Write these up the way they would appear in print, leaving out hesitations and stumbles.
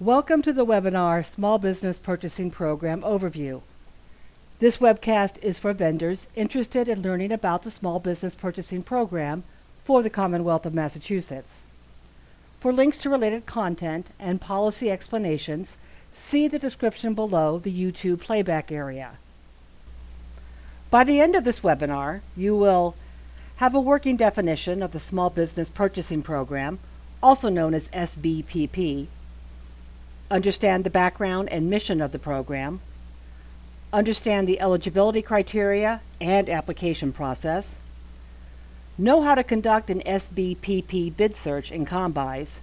Welcome to the webinar Small Business Purchasing Program Overview. This webcast is for vendors interested in learning about the Small Business Purchasing Program for the Commonwealth of Massachusetts. For links to related content and policy explanations, see the description below the YouTube playback area. By the end of this webinar, you will have a working definition of the Small Business Purchasing Program, also known as SBPP, understand the background and mission of the program, understand the eligibility criteria and application process, know how to conduct an SBPP bid search in COMMBUYS,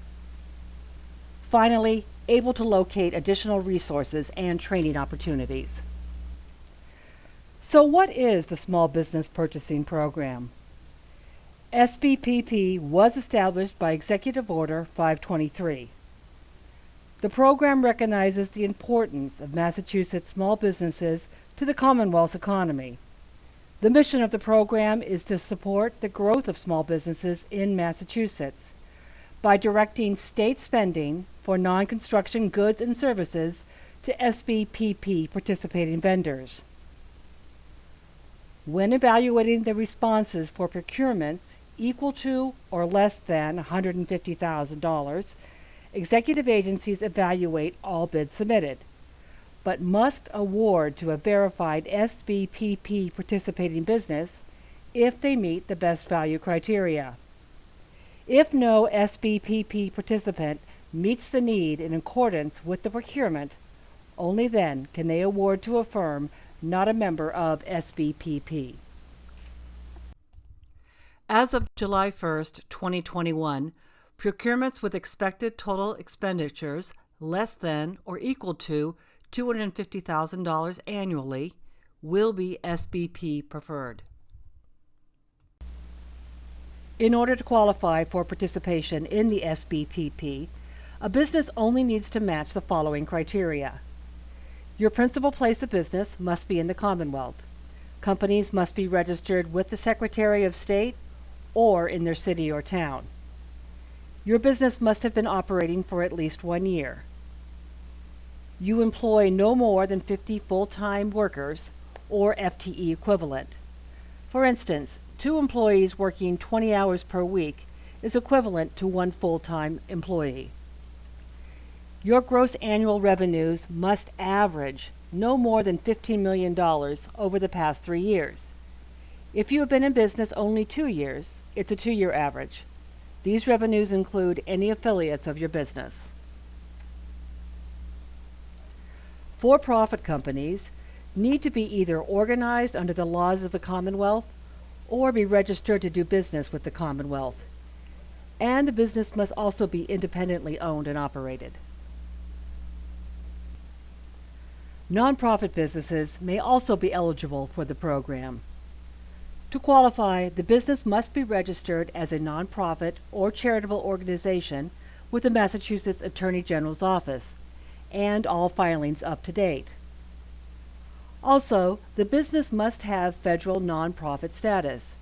finally, able to locate additional resources and training opportunities. So what is the Small Business Purchasing Program? SBPP was established by Executive Order 523. The program recognizes the importance of Massachusetts small businesses to the Commonwealth's economy. The mission of the program is to support the growth of small businesses in Massachusetts by directing state spending for non-construction goods and services to SBPP participating vendors. When evaluating the responses for procurements equal to or less than $150,000, executive agencies evaluate all bids submitted, but must award to a verified SBPP participating business if they meet the best value criteria. If no SBPP participant meets the need in accordance with the procurement, only then can they award to a firm not a member of SBPP. As of July 1st, 2021, procurements with expected total expenditures less than or equal to $250,000 annually will be SBP preferred. In order to qualify for participation in the SBPP, a business only needs to match the following criteria. Your principal place of business must be in the Commonwealth. Companies must be registered with the Secretary of State or in their city or town. Your business must have been operating for at least 1 year. You employ no more than 50 full-time workers or FTE equivalent. For instance, 2 employees working 20 hours per week is equivalent to 1 full-time employee. Your gross annual revenues must average no more than $15 million over the past 3 years. If you have been in business only 2 years, it's a 2-year average. These revenues include any affiliates of your business. For-profit companies need to be either organized under the laws of the Commonwealth or be registered to do business with the Commonwealth. And the business must also be independently owned and operated. Nonprofit businesses may also be eligible for the program. To qualify, the business must be registered as a nonprofit or charitable organization with the Massachusetts Attorney General's office, and all filings up to date. Also, the business must have federal nonprofit status.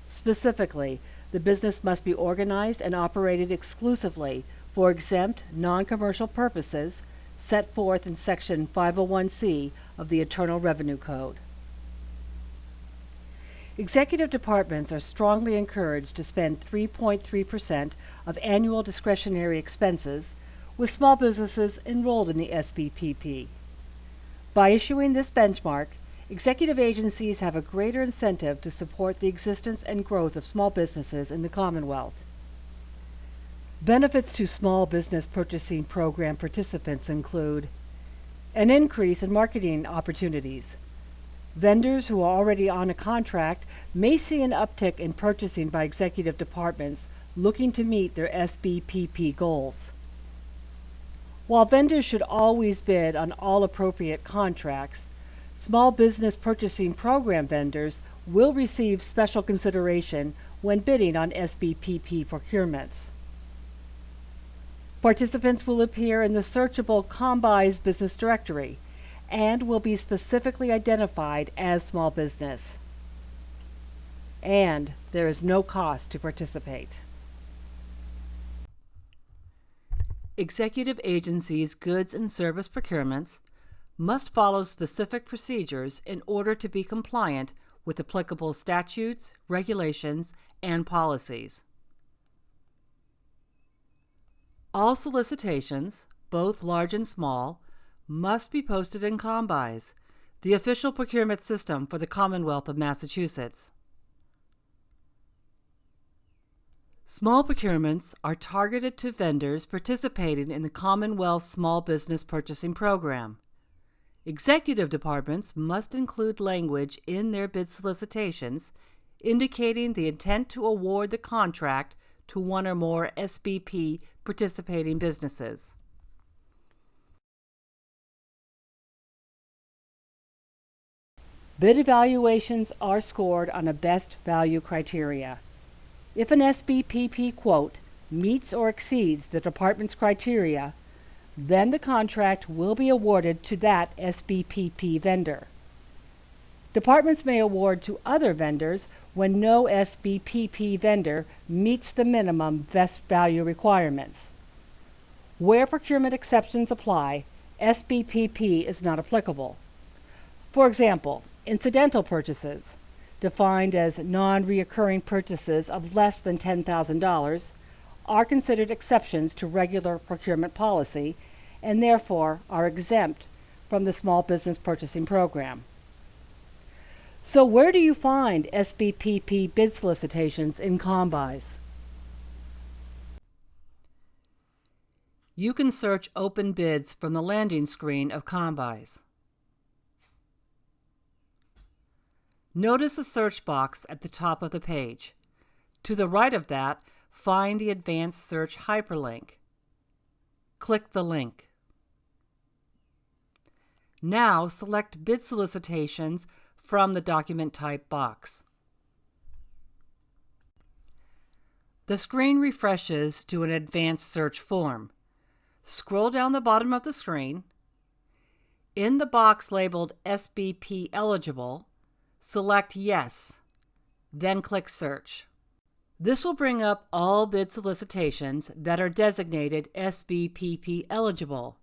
Specifically, the business must be organized and operated exclusively for exempt, non-commercial purposes set forth in Section 501C of the Internal Revenue Code. Executive departments are strongly encouraged to spend 3.3% of annual discretionary expenses with small businesses enrolled in the SBPP. By issuing this benchmark, executive agencies have a greater incentive to support the existence and growth of small businesses in the Commonwealth. Benefits to Small Business Purchasing Program participants include an increase in marketing opportunities. Vendors who are already on a contract may see an uptick in purchasing by executive departments looking to meet their SBPP goals. While vendors should always bid on all appropriate contracts, Small Business Purchasing Program vendors will receive special consideration when bidding on SBPP procurements. Participants will appear in the searchable COMMBUYS business directory and will be specifically identified as small business. And there is no cost to participate. executive agencies' goods and service procurements must follow specific procedures in order to be compliant with applicable statutes, regulations, and policies. All solicitations, both large and small, must be posted in COMMBUYS, the official procurement system for the Commonwealth of Massachusetts. Small procurements are targeted to vendors participating in the Commonwealth Small Business Purchasing Program. Executive departments must include language in their bid solicitations indicating the intent to award the contract to one or more SBP participating businesses. Bid evaluations are scored on a best value criteria. If an SBPP quote meets or exceeds the department's criteria, then the contract will be awarded to that SBPP vendor. Departments may award to other vendors when no SBPP vendor meets the minimum best value requirements. Where procurement exceptions apply, SBPP is not applicable. For example, incidental purchases, defined as non-reoccurring purchases of less than $10,000, are considered exceptions to regular procurement policy and therefore are exempt from the Small Business Purchasing Program. So where do you find SBPP bid solicitations in COMMBUYS? You can search open bids from the landing screen of COMMBUYS. Notice the search box at the top of the page. To the right of that, find the Advanced Search hyperlink. Click the link. Now select Bid Solicitations from the Document Type box. The screen refreshes to an Advanced Search form. Scroll down the bottom of the screen. In the box labeled SBP Eligible, select Yes, then click Search. This will bring up all bid solicitations that are designated SBPP eligible.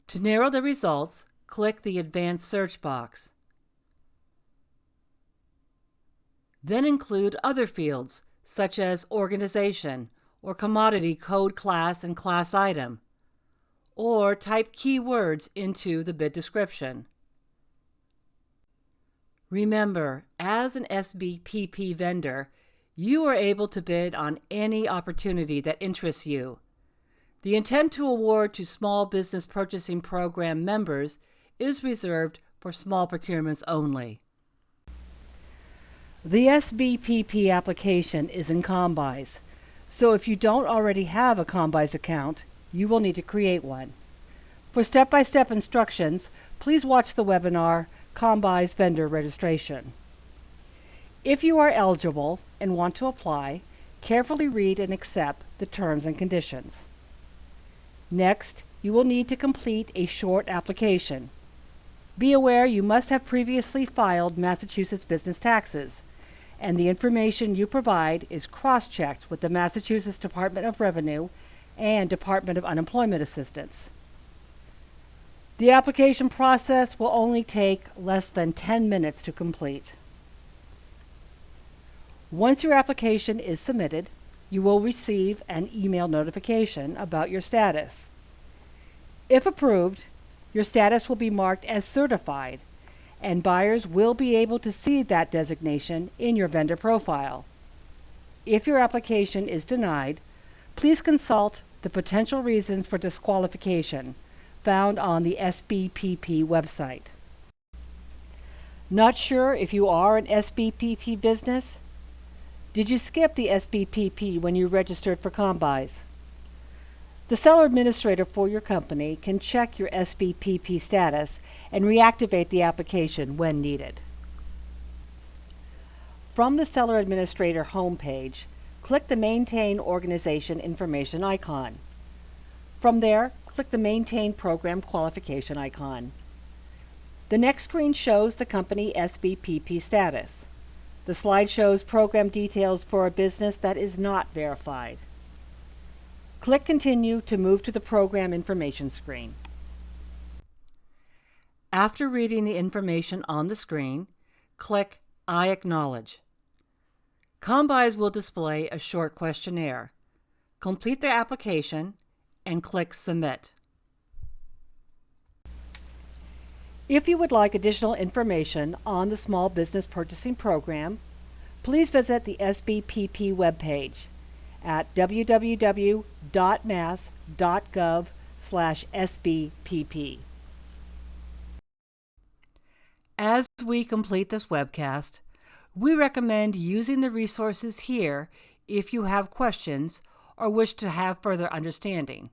To narrow the results, click the Advanced Search box. Then include other fields, such as organization or commodity code class and class item, or type keywords into the bid description. Remember, as an SBPP vendor, you are able to bid on any opportunity that interests you. The intent to award to Small Business Purchasing Program members is reserved for small procurements only. The SBPP application is in COMMBUYS, so if you don't already have a COMMBUYS account, you will need to create one. For step-by-step instructions, please watch the webinar COMMBUYS Vendor Registration. If you are eligible and want to apply, carefully read and accept the terms and conditions. Next, you will need to complete a short application. Be aware you must have previously filed Massachusetts business taxes, and the information you provide is cross-checked with the Massachusetts Department of Revenue and Department of Unemployment Assistance. The application process will only take less than 10 minutes to complete. Once your application is submitted, you will receive an email notification about your status. If approved, your status will be marked as certified, and buyers will be able to see that designation in your vendor profile. If your application is denied, please consult the potential reasons for disqualification found on the SBPP website. Not sure if you are an SBPP business? Did you skip the SBPP when you registered for COMMBUYS? The seller administrator for your company can check your SBPP status and reactivate the application when needed. From the seller administrator homepage, click the Maintain Organization Information icon. From there, click the Maintain Program Qualification icon. The next screen shows the company SBPP status. The slide shows program details for a business that is not verified. Click Continue to move to the Program Information screen. After reading the information on the screen, click I acknowledge. COMMBUYS will display a short questionnaire. Complete the application and click Submit. If you would like additional information on the Small Business Purchasing Program, please visit the SBPP webpage at www.mass.gov/SBPP. As we complete this webcast, we recommend using the resources here if you have questions or wish to have further understanding.